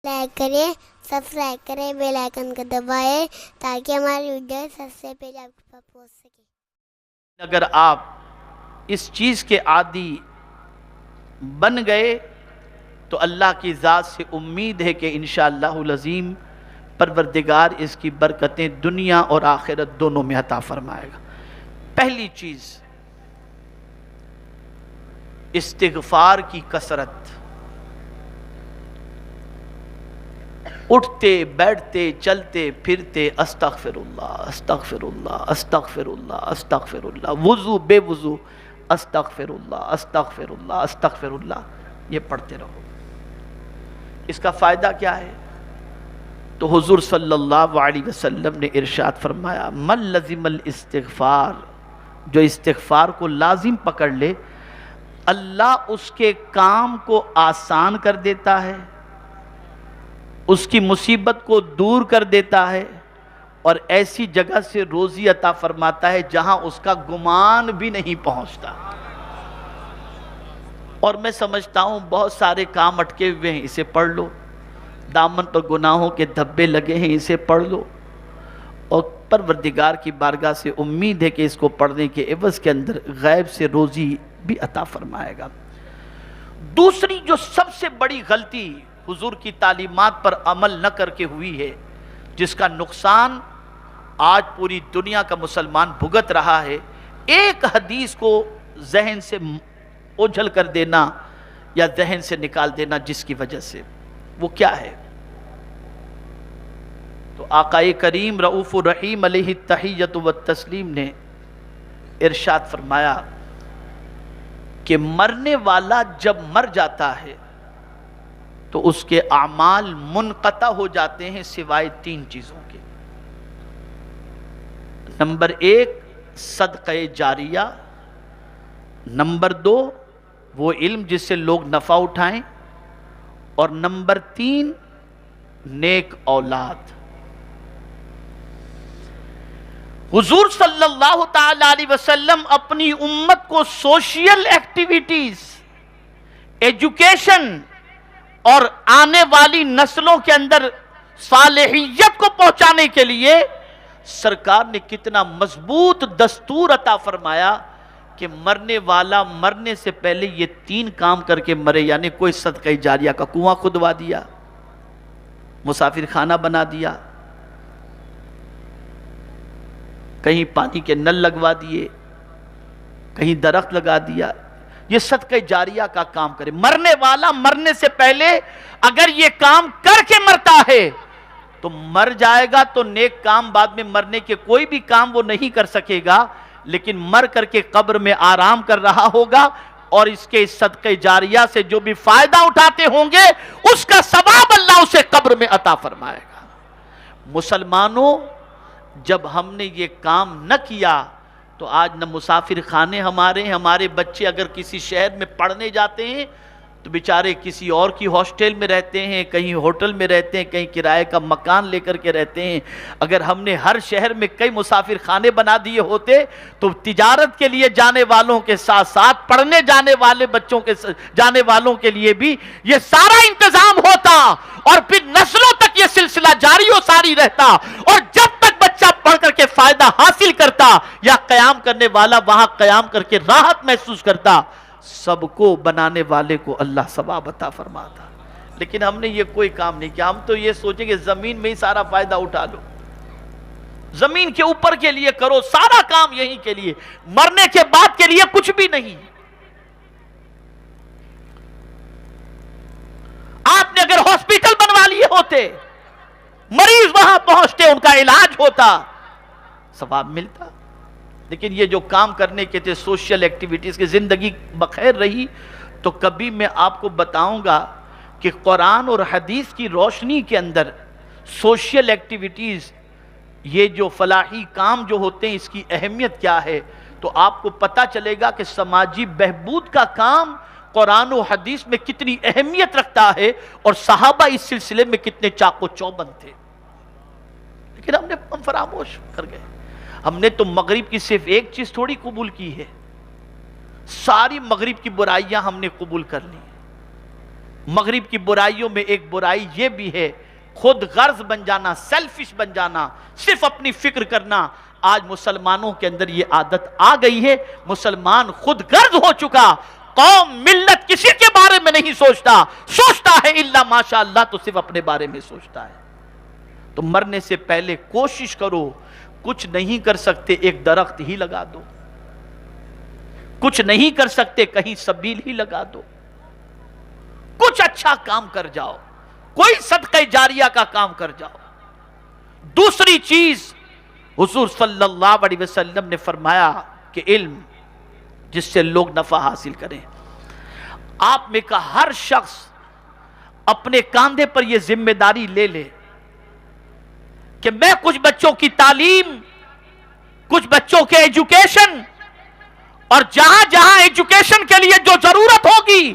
Like کریں، subscribe کریں، bell icon کو دبائیں تاکہ ہماری ویڈیو سب سے پہلے آپ کے پاس پہنچ سکے۔ اگر آپ اس چیز کے عادی بن گئے تو اللہ کی ذات سے امید ہے کہ انشاءاللہ العظیم پروردگار اس کی برکتیں دنیا اور آخرت دونوں میں عطا فرمائے گا۔ پہلی چیز استغفار کی کثرت، اٹھتے بیٹھتے چلتے پھرتے استغفر اللہ استغفر اللہ استغفر اللہ استغفر اللہ، وضو بے وضو استغفر اللہ استغفر اللہ استغفر اللہ، یہ پڑھتے رہو۔ اس کا فائدہ کیا ہے؟ تو حضور صلی اللہ علیہ وسلم نے ارشاد فرمایا، من لزم الاستغفار، جو استغفار کو لازم پکڑ لے اللہ اس کے کام کو آسان کر دیتا ہے، اس کی مصیبت کو دور کر دیتا ہے، اور ایسی جگہ سے روزی عطا فرماتا ہے جہاں اس کا گمان بھی نہیں پہنچتا۔ اور میں سمجھتا ہوں بہت سارے کام اٹکے ہوئے ہیں، اسے پڑھ لو، دامن پر گناہوں کے دھبے لگے ہیں، اسے پڑھ لو، اور پروردگار کی بارگاہ سے امید ہے کہ اس کو پڑھنے کے عوض کے اندر غیب سے روزی بھی عطا فرمائے گا۔ دوسری جو سب سے بڑی غلطی حضور کی تعلیمات پر عمل نہ کر کے ہوئی ہے، جس کا نقصان آج پوری دنیا کا مسلمان بھگت رہا ہے، ایک حدیث کو ذہن سے اوجھل کر دینا یا ذہن سے نکال دینا، جس کی وجہ سے وہ کیا ہے؟ تو آقا کریم رؤوف الرحیم علیہ التحیۃ والتسلیم نے ارشاد فرمایا کہ مرنے والا جب مر جاتا ہے تو اس کے اعمال منقطع ہو جاتے ہیں سوائے تین چیزوں کے۔ نمبر ایک صدقہ جاریہ، نمبر دو وہ علم جس سے لوگ نفع اٹھائیں، اور نمبر تین نیک اولاد۔ حضور صلی اللہ تعالی علیہ وسلم اپنی امت کو سوشل ایکٹیویٹیز، ایجوکیشن اور آنے والی نسلوں کے اندر صالحیت کو پہنچانے کے لیے سرکار نے کتنا مضبوط دستور عطا فرمایا کہ مرنے والا مرنے سے پہلے یہ تین کام کر کے مرے، یعنی کوئی صدقہ جاریہ کا کنواں کھدوا دیا، مسافر خانہ بنا دیا، کہیں پانی کے نل لگوا دیے، کہیں درخت لگا دیا، یہ صدقہ جاریہ کا کام کرے۔ مرنے والا مرنے سے پہلے اگر یہ کام کر کے مرتا ہے تو مر جائے گا، تو نیک کام بعد میں مرنے کے کوئی بھی کام وہ نہیں کر سکے گا، لیکن مر کر کے قبر میں آرام کر رہا ہوگا، اور اس کے صدقہ جاریہ سے جو بھی فائدہ اٹھاتے ہوں گے اس کا ثواب اللہ اسے قبر میں عطا فرمائے گا۔ مسلمانوں، جب ہم نے یہ کام نہ کیا تو آج نہ مسافر خانے ہمارے بچے اگر کسی شہر میں پڑھنے جاتے ہیں تو بیچارے کسی اور کی ہاسٹل میں رہتے ہیں، کہیں ہوٹل میں رہتے ہیں، کہیں کرائے کا مکان لے کر کے رہتے ہیں۔ اگر ہم نے ہر شہر میں کئی مسافر خانے بنا دیے ہوتے تو تجارت کے لیے جانے والوں کے ساتھ ساتھ پڑھنے جانے والے بچوں کے جانے والوں کے لیے بھی یہ سارا انتظام ہوتا، اور پھر نسلوں تک یہ سلسلہ جاری و ساری رہتا، اور جب تک بچہ پڑھ کر کے فائدہ حاصل کرتا یا قیام کرنے والا وہاں قیام کر کے راحت محسوس کرتا، سب کو بنانے والے کو اللہ ثواب عطا فرماتا۔ لیکن ہم نے یہ کوئی کام نہیں کیا، ہم تو یہ سوچیں کہ زمین میں ہی سارا فائدہ اٹھا لو، زمین کے اوپر کے لیے کرو، سارا کام یہیں کے لیے، مرنے کے بعد کے لیے کچھ بھی نہیں۔ آپ نے اگر ہاسپٹل بنوا لیے ہوتے، مریض وہاں پہنچتے، ان کا علاج ہوتا، ثواب ملتا، لیکن یہ جو کام کرنے کے تھے سوشل ایکٹیویٹیز کی، زندگی بخیر رہی۔ تو کبھی میں آپ کو بتاؤں گا کہ قرآن اور حدیث کی روشنی کے اندر سوشل ایکٹیویٹیز، یہ جو فلاحی کام جو ہوتے ہیں، اس کی اہمیت کیا ہے، تو آپ کو پتہ چلے گا کہ سماجی بہبود کا کام قرآن و حدیث میں کتنی اہمیت رکھتا ہے، اور صحابہ اس سلسلے میں کتنے چاق و چوبند تھے، لیکن ہم فراموش کر گئے۔ ہم نے تو مغرب کی صرف ایک چیز تھوڑی قبول کی ہے، ساری مغرب کی برائیاں ہم نے قبول کر لی۔ مغرب کی برائیوں میں ایک برائی یہ بھی ہے، خود غرض بن جانا، سیلفش بن جانا، صرف اپنی فکر کرنا۔ آج مسلمانوں کے اندر یہ عادت آ گئی ہے، مسلمان خود غرض ہو چکا، قوم ملت کسی کے بارے میں نہیں سوچتا ہے الا ماشاء اللہ تو صرف اپنے بارے میں سوچتا ہے۔ تو مرنے سے پہلے کوشش کرو، کچھ نہیں کر سکتے ایک درخت ہی لگا دو، کچھ نہیں کر سکتے کہیں سبیل ہی لگا دو، کچھ اچھا کام کر جاؤ، کوئی صدقہ جاریہ کا کام کر جاؤ۔ دوسری چیز حضور صلی اللہ علیہ وسلم نے فرمایا کہ علم جس سے لوگ نفع حاصل کریں۔ آپ میں کا ہر شخص اپنے کاندھے پر یہ ذمہ داری لے لے کہ میں کچھ بچوں کی تعلیم، کچھ بچوں کے ایجوکیشن، اور جہاں جہاں ایجوکیشن کے لیے جو ضرورت ہوگی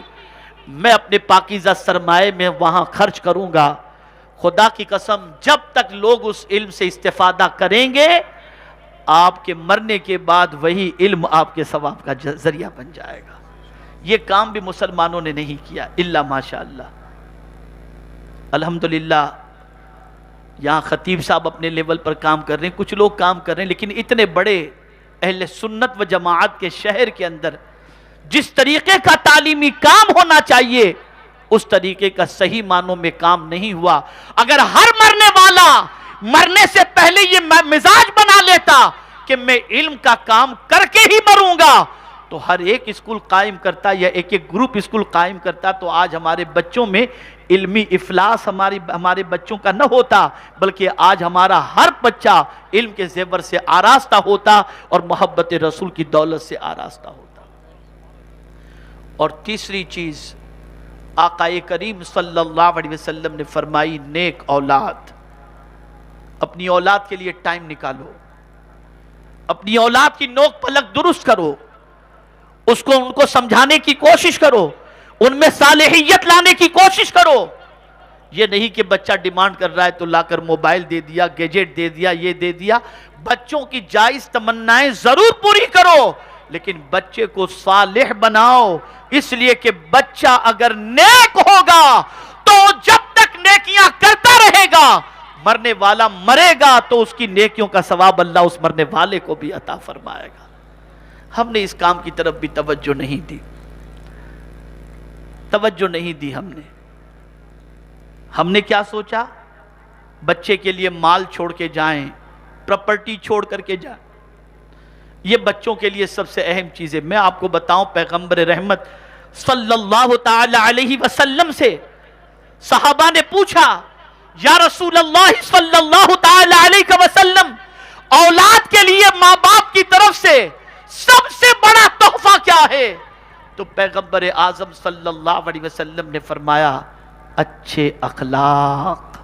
میں اپنے پاکیزہ سرمائے میں وہاں خرچ کروں گا۔ خدا کی قسم جب تک لوگ اس علم سے استفادہ کریں گے، آپ کے مرنے کے بعد وہی علم آپ کے ثواب کا ذریعہ بن جائے گا۔ یہ کام بھی مسلمانوں نے نہیں کیا الا ماشاء اللہ۔ الحمدللہ یہاں خطیب صاحب اپنے لیول پر کام کر رہے ہیں، کچھ لوگ کام کر رہے ہیں، لیکن اتنے بڑے اہل سنت و جماعت کے شہر کے اندر جس طریقے کا تعلیمی کام ہونا چاہیے اس طریقے کا صحیح معنوں میں کام نہیں ہوا۔ اگر ہر مرنے والا مرنے سے پہلے یہ مزاج بنا لیتا کہ میں علم کا کام کر کے ہی مروں گا، تو ہر ایک اسکول قائم کرتا یا ایک ایک گروپ اسکول قائم کرتا، تو آج ہمارے بچوں میں علمی افلاس ہمارے بچوں کا نہ ہوتا، بلکہ آج ہمارا ہر بچہ علم کے زیور سے آراستہ ہوتا اور محبت رسول کی دولت سے آراستہ ہوتا۔ اور تیسری چیز آقا کریم صلی اللہ علیہ وسلم نے فرمائی، نیک اولاد۔ اپنی اولاد کے لیے ٹائم نکالو، اپنی اولاد کی نوک پلک درست کرو، ان کو سمجھانے کی کوشش کرو، ان میں صالحیت لانے کی کوشش کرو۔ یہ نہیں کہ بچہ ڈیمانڈ کر رہا ہے تو لا کر موبائل دے دیا، گیجٹ دے دیا، یہ دے دیا۔ بچوں کی جائز تمنائیں ضرور پوری کرو، لیکن بچے کو صالح بناؤ، اس لیے کہ بچہ اگر نیک ہوگا تو جب تک نیکیاں کرتا رہے گا، مرنے والا مرے گا تو اس کی نیکیوں کا ثواب اللہ اس مرنے والے کو بھی عطا فرمائے گا۔ ہم نے اس کام کی طرف بھی توجہ نہیں دی، ہم نے کیا سوچا؟ بچے کے لیے مال چھوڑ کے جائیں، پراپرٹی چھوڑ کر کے جائیں، یہ بچوں کے لیے سب سے اہم چیز ہے۔ میں آپ کو بتاؤں، پیغمبر رحمت صلی اللہ تعالی علیہ وسلم سے صحابہ نے پوچھا، یا رسول اللہ صلی اللہ تعالی علیہ وسلم، اولاد کے لیے ماں باپ کی طرف سے سب سے بڑا تحفہ کیا ہے؟ تو پیغمبر اعظم صلی اللہ علیہ وسلم نے فرمایا، اچھے اخلاق۔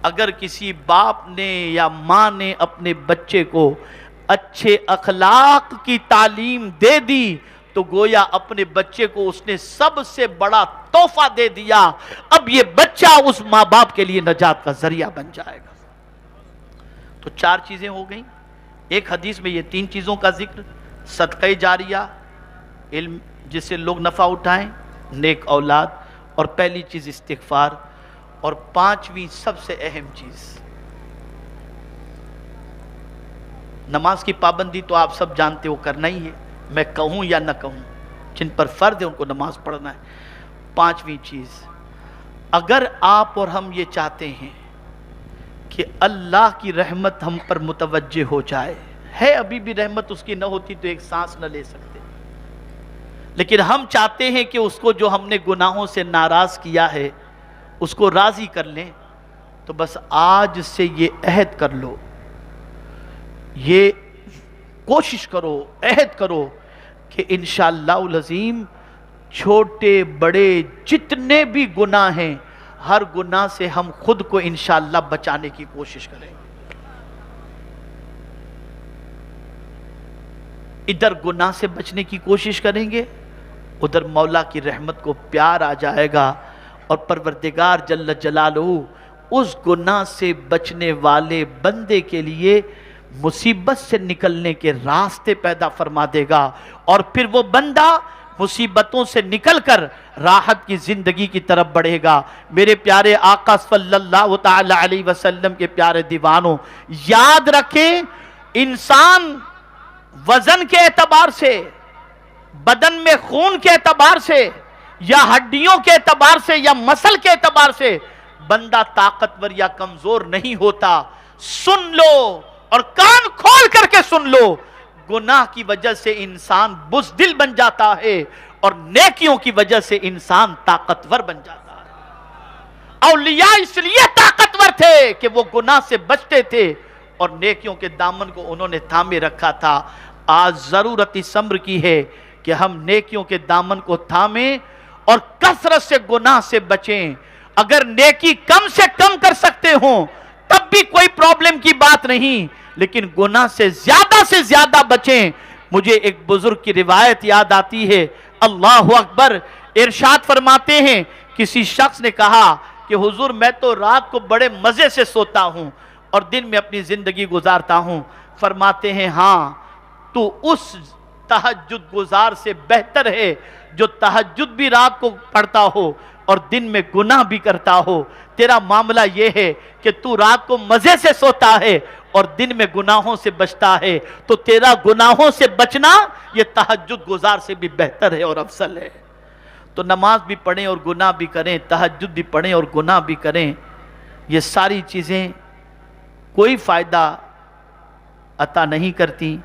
اگر کسی باپ نے یا ماں نے اپنے بچے کو اچھے اخلاق کی تعلیم دے دی تو گویا اپنے بچے کو اس نے سب سے بڑا تحفہ دے دیا۔ اب یہ بچہ اس ماں باپ کے لیے نجات کا ذریعہ بن جائے گا۔ تو 4 چیزیں ہو گئیں۔ ایک حدیث میں یہ 3 چیزوں کا ذکر، صدقہ جاریہ، علم جس سے لوگ نفع اٹھائیں، نیک اولاد، اور پہلی چیز استغفار، اور 5ویں سب سے اہم چیز نماز کی پابندی۔ تو آپ سب جانتے ہو کرنا ہی ہے، میں کہوں یا نہ کہوں، جن پر فرض ہے ان کو نماز پڑھنا ہے۔ 5ویں چیز، اگر آپ اور ہم یہ چاہتے ہیں کہ اللہ کی رحمت ہم پر متوجہ ہو جائے، ہے ابھی بھی رحمت اس کی نہ ہوتی تو ایک سانس نہ لے سکتے، لیکن ہم چاہتے ہیں کہ اس کو جو ہم نے گناہوں سے ناراض کیا ہے اس کو راضی کر لیں، تو بس آج سے یہ عہد کر لو، یہ کوشش کرو، عہد کرو کہ انشاءاللہ العظیم چھوٹے بڑے جتنے بھی گناہ ہیں، ہر گناہ سے ہم خود کو انشاءاللہ بچانے کی کوشش کریں گے۔ ادھر گناہ سے بچنے کی کوشش کریں گے، ادھر مولا کی رحمت کو پیار آ جائے گا، اور پروردگار جل جلالہ اس گناہ سے بچنے والے بندے کے لیے مصیبت سے نکلنے کے راستے پیدا فرما دے گا، اور پھر وہ بندہ مصیبتوں سے نکل کر راحت کی زندگی کی طرف بڑھے گا۔ میرے پیارے آقا صلی اللہ تعالی علیہ وسلم کے پیارے دیوانوں، یاد رکھیں انسان وزن کے اعتبار سے، بدن میں خون کے اعتبار سے، یا ہڈیوں کے اعتبار سے، یا مسل کے اعتبار سے بندہ طاقتور یا کمزور نہیں ہوتا۔ سن لو اور کان کھول کر کے سن لو، گناہ کی وجہ سے انسان بزدل بن جاتا ہے اور نیکیوں کی وجہ سے انسان طاقتور بن جاتا ہے۔ اولیاء اس لیے طاقتور تھے کہ وہ گناہ سے بچتے تھے اور نیکیوں کے دامن کو انہوں نے تھامے رکھا تھا۔ آج ضرورت اس امر کی ہے کہ ہم نیکیوں کے دامن کو تھامیں اور کثرت سے گناہ سے بچیں۔ اگر نیکی کم سے کم کر سکتے ہوں تب بھی کوئی پرابلم کی بات نہیں، لیکن گناہ سے زیادہ بچیں۔ مجھے ایک بزرگ کی روایت یاد آتی ہے، اللہ اکبر، ارشاد فرماتے ہیں کسی شخص نے کہا کہ حضور میں تو رات کو بڑے مزے سے سوتا ہوں اور دن میں اپنی زندگی گزارتا ہوں۔ فرماتے ہیں ہاں تو اس تہجد گزار سے بہتر ہے جو تہجد بھی رات کو پڑھتا ہو اور دن میں گناہ بھی کرتا ہو۔ تیرا معاملہ یہ ہے کہ تو رات کو مزے سے سوتا ہے اور دن میں گناہوں سے بچتا ہے، تو تیرا گناہوں سے بچنا یہ تہجد گزار سے بھی بہتر ہے اور افضل ہے۔ تو نماز بھی پڑھیں اور گناہ بھی کریں، تہجد بھی پڑھیں اور گناہ بھی کریں، یہ ساری چیزیں کوئی فائدہ عطا نہیں کرتی،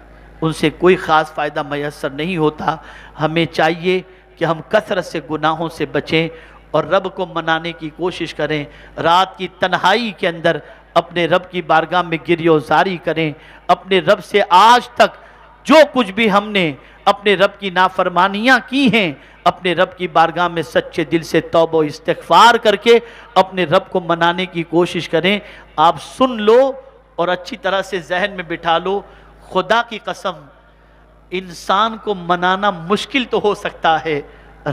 ان سے کوئی خاص فائدہ میسر نہیں ہوتا۔ ہمیں چاہیے کہ ہم کثرت سے گناہوں سے بچیں اور رب کو منانے کی کوشش کریں۔ رات کی تنہائی کے اندر اپنے رب کی بارگاہ میں گریہ وزاری کریں، اپنے رب سے آج تک جو کچھ بھی ہم نے اپنے رب کی نافرمانیاں کی ہیں، اپنے رب کی بارگاہ میں سچے دل سے توبہ و استغفار کر کے اپنے رب کو منانے کی کوشش کریں۔ آپ سن لو اور اچھی طرح سے ذہن میں بٹھا لو، خدا کی قسم انسان کو منانا مشکل تو ہو سکتا ہے،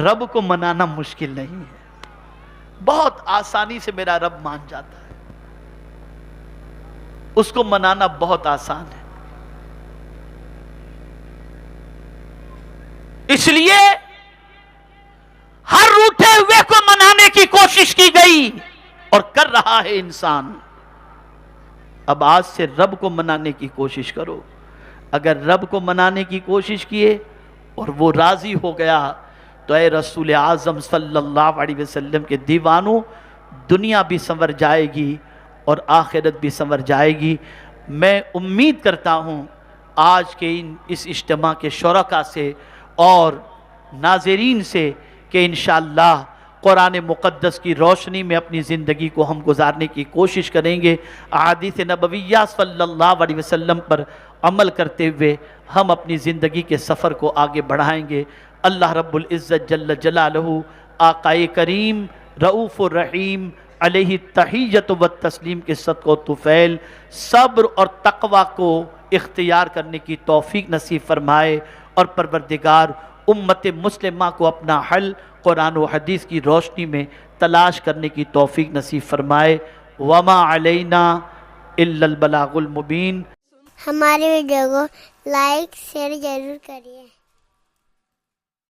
رب کو منانا مشکل نہیں ہے۔ بہت آسانی سے میرا رب مان جاتا ہے، اس کو منانا بہت آسان ہے۔ اس لیے ہر روٹھے ہوئے کو منانے کی کوشش کی گئی اور کر رہا ہے انسان۔ اب آج سے رب کو منانے کی کوشش کرو۔ اگر رب کو منانے کی کوشش کیے اور وہ راضی ہو گیا تو اے رسول اعظم صلی اللہ علیہ وسلم کے دیوانوں، دنیا بھی سنور جائے گی اور آخرت بھی سنور جائے گی۔ میں امید کرتا ہوں آج کے اس اجتماع کے شرکاء سے اور ناظرین سے کہ انشاءاللہ قرآن مقدس کی روشنی میں اپنی زندگی کو ہم گزارنے کی کوشش کریں گے، احادیث نبویہ صلی اللہ علیہ وسلم پر عمل کرتے ہوئے ہم اپنی زندگی کے سفر کو آگے بڑھائیں گے۔ اللہ رب العزت جل جلالہ آقائے کریم رؤوف الرحیم علیہ التحیۃ والتسلیم کے صدقہ و طفیل صبر اور تقوی کو اختیار کرنے کی توفیق نصیب فرمائے، اور پروردگار امت مسلمہ کو اپنا حل قرآن و حدیث کی روشنی میں تلاش کرنے کی توفیق نصیب فرمائے۔ وما علینا الا البلاغ المبین۔ ہماری ویڈیو کو لائک شیئر ضرور کریے۔